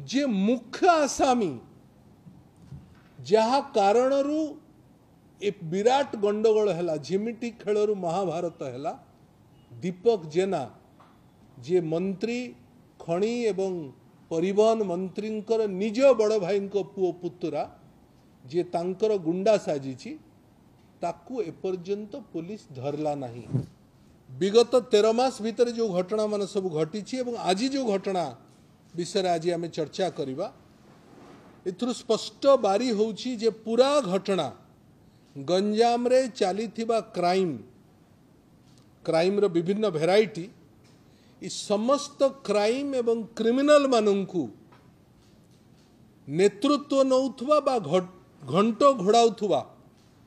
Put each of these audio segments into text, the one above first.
जे मुख्य आसामी जहा कारणरू ए विराट गंडगोल है झिमिटी खेलरू महाभारत है दीपक जेना जे मंत्री खणी एवं परिवहन मंत्री निज बड़ भाई पुओ पुतुरा जे तांकर गुंडा साजिची ताकू एपर्यंत पुलिस धरला नहीं। विगत 13 मास भीतर जो घटना मान सब घटी आज जो घटना विषय आज आम चर्चा करवा एथुर स्पष्ट बारी होउची जे पूरा घटना गंजाम रे चली क्राइम रो विभिन्न भेराइटी इस समस्त क्राइम एवं क्रिमिनल मानू नेतृत्व नौथुवा बा घंटो घोड़ाउथुवा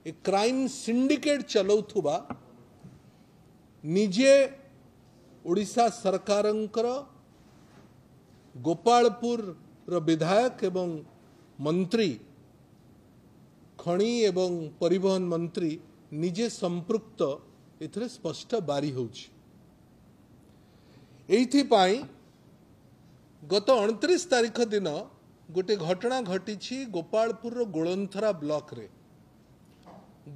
ए क्राइम सिंडिकेट चलाउथुवा निजे ओडिशा सरकारंकर गोपालपुर रो विधायक एवं मंत्री खणी एवं परिवहन मंत्री निजे संपृक्त एथरे स्पष्ट बारी होउछि। एइथिपाई गत 29 तारीख दिन गोटे घटना घटी गोपालपुर रो गोलंथरा ब्लॉक रे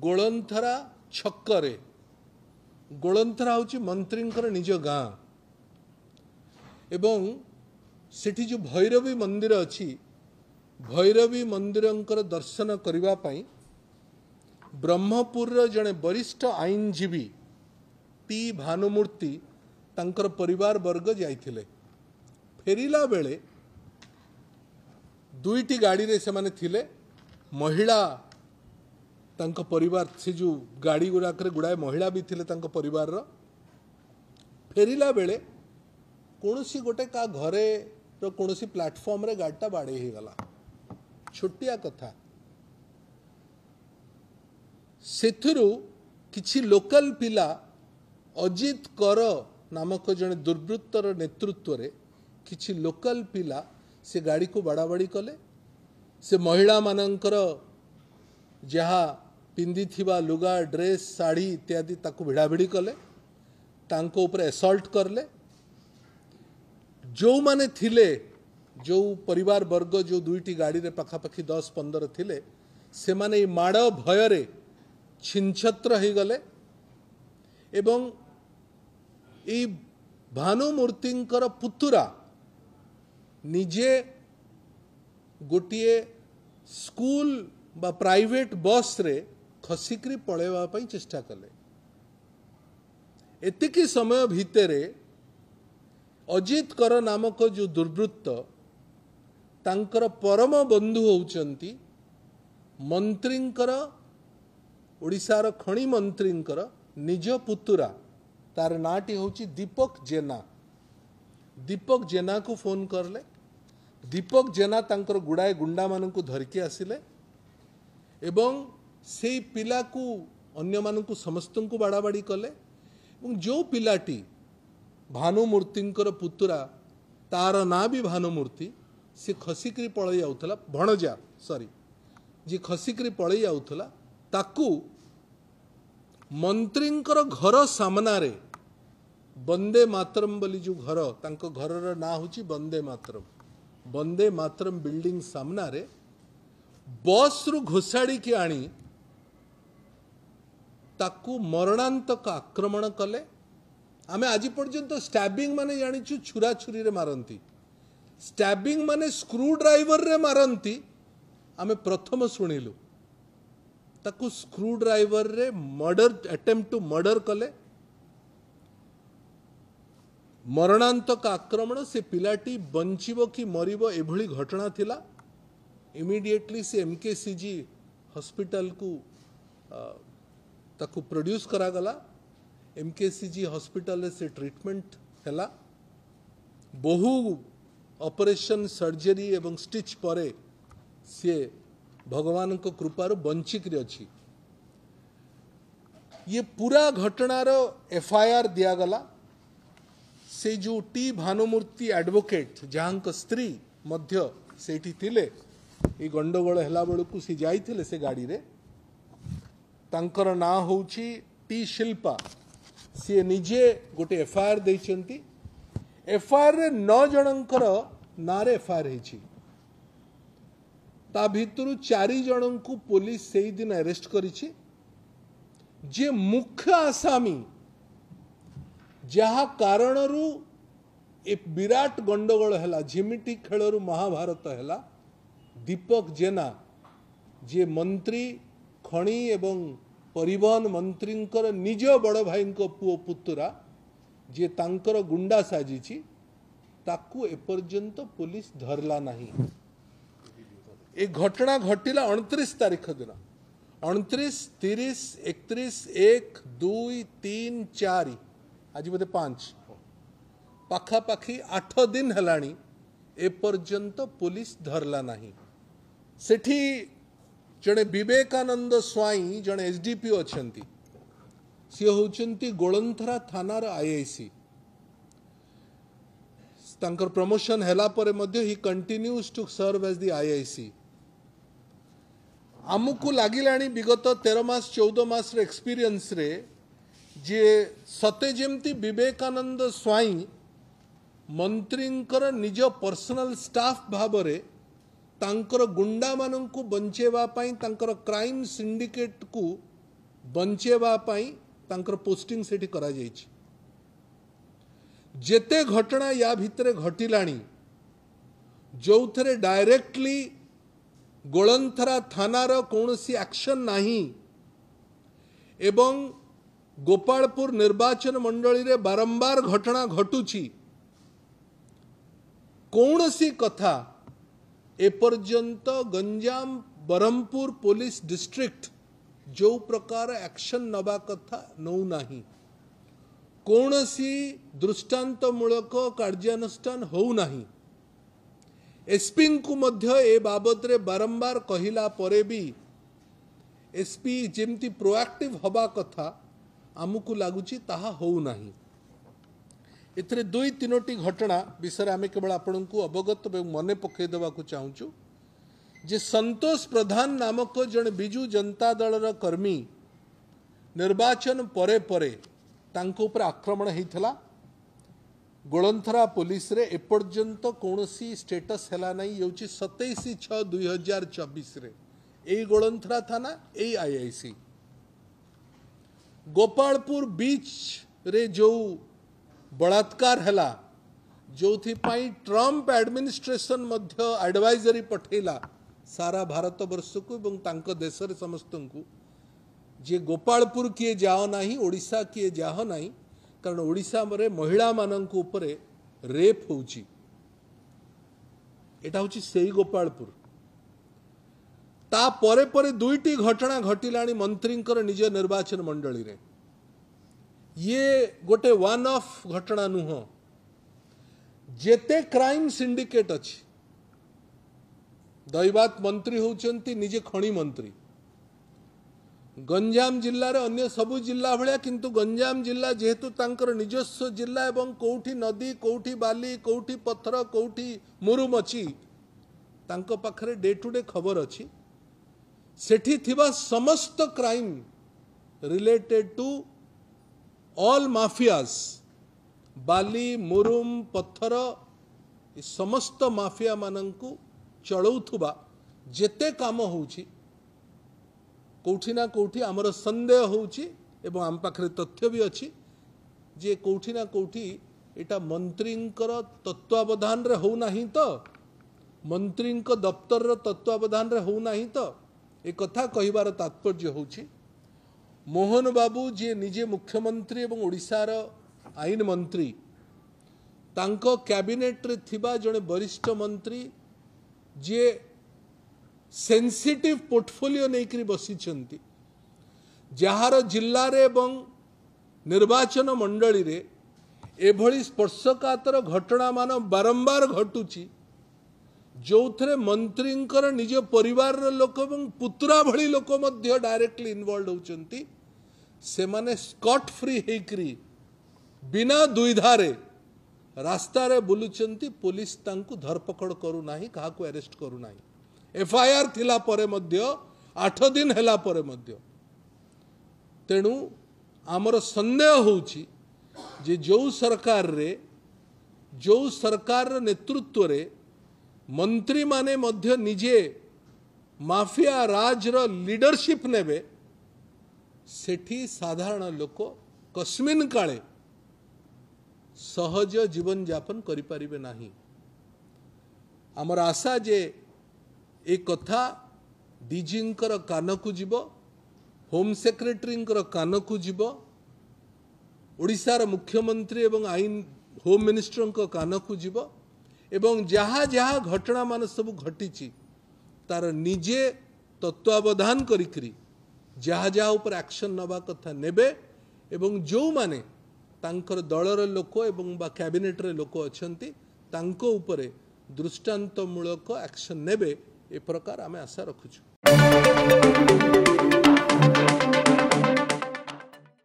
गोलंथरा छक्करे गोलंथरा होछि मंत्रींकर निज गाँ एवं सेठी जो भैरवी मंदिर अच्छी भैरवी मंदिरंकर दर्शन करिबा पई ब्रह्मपुर जड़े वरिष्ठ आईनजीवी टी भानुमूर्ति तांकर परिवार वर्ग जाइथिले। फेरिला बेले दुईटी गाड़ी रे से माने थिले महिला तांक परिवार से जो गाड़ी गुड़ाक गुड़ाए महिला भी थिले तांक परिवार रो फेरिला बेले कौनसी गोटे का घरे रो कौनसी प्लेटफॉर्म रे गाड़ीटा बाड़े ही गला छोटिया कथा सेथुरु किछि लोकल पिला अजित कर नामक जने दुर्वृत्तर नेतृत्व रे किछि लोकल पिला से गाड़ी को बाड़ाबाड़ी कले से महिला मानंकर जहा पिंदी थिबा लुगा ड्रेस साड़ी इत्यादि ताकू भिड़ाभिड़ी कले तांको ऊपर असॉल्ट करले जो माने थिले जो परिवार वर्ग जो दुईटी गाड़ी रे पाखापाखि 10-15 थिले से माने माड़ भयरे छिनछत्र हो गले एवं ई भानुमूर्तिंकर पुतुरा निजे गोटिए स्कूल बा प्राइवेट बस रे खसिक्री पळेवा पई चेष्टा कले। एतिकी समय भितरे अजित कर नामक जो दुर्वृत्त तांकर परम बंधु होउचंती मंत्रींकर ओडिशार खणी मंत्रींकर निज पुतुरा तार नाटी होची दीपक जेना को फोन करले दीपक जेना तांकर गुड़ाए गुंडा मानकु धरकी आसिले एवं से पिला को अन्य मानकु समस्तन को बाड़ाबाड़ी कले जो पिलाटी भानुमूर्तिंकर पुतुरा तार ना भी भानुमूर्ति से खसिक्री पळई आउथला भणजा सॉरी जी खसिक्री पळई आउथला ताकू मंत्रींकर घर सामना रे वंदे मातरम बोली जो घर तांको घरर ना होची वंदे मातरम बिल्डिंग सामना रे बस रु घोषाड़ी की आनी ताकू मरणांतक आक्रमण कले। आमे आज पर्यंत स्टैबिंग माने जानिछु छुरा छुरी रे मारंती स्टैबिंग माने स्क्रू ड्राइवर रे मारंती आमे प्रथम सुनिलु ताकू स्क्रू ड्राइवर रे मर्डर अटेम्प्ट टू मर्डर कले मरणांतक आक्रमण से पिलाटी बंचिबो कि मरिबो एभली घटना थिला। इमिडिएटली से एमकेसीजी हॉस्पिटल को ताकू प्रोड्यूस करा गला एमकेसीजी हॉस्पिटल से ट्रीटमेंट हैला बहु ऑपरेशन सर्जरी एवं स्टिच परे सी भगवान को कृपार बंचिक अच्छी। ये पूरा घटनार एफआईआर दिगला से जो टी भानुमूर्ति एडवोकेट जहाँ स्त्री मध्य सेठी थिले ये गंडगोल हैला बेलू सी जाइथिले से गाड़ी रे तांकर ना होची टी शिल्पा सी निजे गोटे एफआईआर देइचंती एफआईआर रे 9 जनंकर नारे एफआईआर होइछि ता भितरु 4 जन को पुलिस से दिन अरेस्ट करिछि जे मुख्य आसामी जहा कारणरू ए विराट गंडगोल हैला झिमिटी खेलरू महाभारत हैला दीपक जेना जे मंत्री खणी एवं परिवहन मंत्रींकर निज बड़ भाई पुओ पुतुरा जे तांकर गुंडा साजिछि ताकू एपर्यंत पुलिस धरला नहीं। ए घटना घटिला 29 तारीख दिन 29, 30, 31, 1, 2, 3, 4 आज बोधे 5 पाखापाखि 8 दिन हेलाणी एपर्यंत पुलिस धरला नहीं। सेठी जड़े विवेकानंद स्वाई जड़े एसडीपीओ अच्छी सी होचंती गोलंथरा थानार आईआईसी तांकर प्रमोशन हैला परे मध्य ही continues to serve as the IIC. आमको लागिलाणी विगत 13 मास 14 मास रे एक्सपीरियंस रे जे सते जेमती विवेकानंद स्वाई मंत्रींकर निज पर्सनल स्टाफ भाबरे तांकर गुंडा मानंकु बंचेवा पाई तांकर क्राइम सिंडिकेट को बंचेवा पाई तांकर पोस्टिंग सेठी करा जायछि। जेते घटना या भितरे घटिलाणी जो थरे डायरेक्टली गोलंथरा थानार कौनसी एक्शन नहीं एवं गोपालपुर निर्वाचन मंडली रे बारंबार घटना घटुची कौनसी कथा एपर्यंत गंजाम बरहमपुर पुलिस डिस्ट्रिक्ट जो प्रकार एक्शन नबा कथा नौ नहीं कौनसी दृष्टांतमूलक कार्यानुष्ठान हो नहीं। एसपी को मध्य ए बाबद रे बारंबार कहिला परे भी एसपी जेमती प्रोएक्टिव हवा कथा आमको लगुच ताहा हो नहीं। एथरे 2-3टी घटना विषय आम केवल आपण को अवगत मन पकई देवाक चाहूँ जे संतोष प्रधान नामक जन बिजु जनता दल कर्मी निर्वाचन परे परे तांको ऊपर आक्रमण होता गोलंथरा पुलिस रे एपर्यंत कौनसी स्टेटस हैला नहीं ये 27/6/2024 रे ए गोलंथरा थाना ए आईआईसी गोपालपुर बीच रे जो बलात्कार हैला जो ट्रंप एडमिनिस्ट्रेशन मध्य एडवाइजरी पठेला सारा भारत वर्ष को एवं तांको देश रे समस्त को जे गोपालपुर किए जाओ नहीं ओडिशा किए जाओ नहीं कारण ओडिशा रे महिला मानक ऊपर रेप होउची एटा होची सेही गोपालपुर ता परे परे 2टी घटना घटिलाणी मंत्रींकर निज निर्वाचन मंडली रे ये गोटे वन ऑफ घटना नुह जेते क्राइम सिंडिकेट अच्छी दैवात मंत्री होचंती निजे खणी मंत्री गंजाम जिल्ला रे अन्य सबु जिल्ला भलिया किंतु गंजाम जिल्ला जेहेतु तांकर निजस्व जिल्ला एवं कोठी नदी कोठी बाली कोठी पत्थर कोठी मुरुम अच्छी तांको पाखरे डे टू डे खबर अच्छी सेठी थिबा समस्त crime related to all mafias बाली मुरुम पत्थर समस्त माफिया मानंकु चलौथुबा जेते काम होउची कोठी ना कोठी आमर संदेह होउची एवं आम पाखरे तथ्य भी अच्छी जे कोठी ना कोठी एटा मंत्रींकर तत्वावधान रे हो नहीं तो मंत्रींक दफ्तर रो तत्वावधान रे हो नहीं तो ए कथा कहिबार तात्पर्य होउची मोहन बाबू जे निजे मुख्यमंत्री एवं ओडिशार आईन मंत्री तांको कैबिनेट रे थिबा जने वरिष्ठ मंत्री जे सेंसिटिव पोर्टफोलियो नहीं बसी जार जिल्ला रे एवं निर्वाचन मंडली रे एभली स्पर्शकातर घटना मान बारंबार घटुची जो थे मंत्रींकर निज परिवार लोक एवं पुतरा भली लोक मध्य डायरेक्टली इन्वॉल्व होचंती से माने स्कॉट फ्री हेकरी बिना दुविधारे रास्ता रे बुलुचंती पुलिस तांकु धरपकड़ करू नाही काहाकु अरेस्ट करू नाही एफआईआर थिला परे मध्य 8 दिन हैला परे मध्य तेणु आमर संदेह होउची जे जो सरकार रे नेतृत्व रे मंत्री माने मध्य निजे माफिया राजर लीडरशिप नेबे सेठी साधारण लोक कस्मिन काले सहज जीवन यापन करि परिबे नाही। आमर आशा जे एक कथा डीजींकर कानकु जीव, होम सेक्रेटरींकर कानकु जीव, ओडिशार मुख्यमंत्री एवं आईन होम मिनिस्टर कानकु जीव एवं जहाँ जहाँ घटना मान सब घटी तार निजे तत्वावधान करी जहाँ जहाँ ऊपर एक्शन नवा कथा नेबे एवं जो माने तांकर दलर लोक एवं बा कैबिनेट रे लोक अछंती तांको उपरे दृष्टांतमूलक एक्शन नेबे ए प्रकार आमे आशा रखुछु।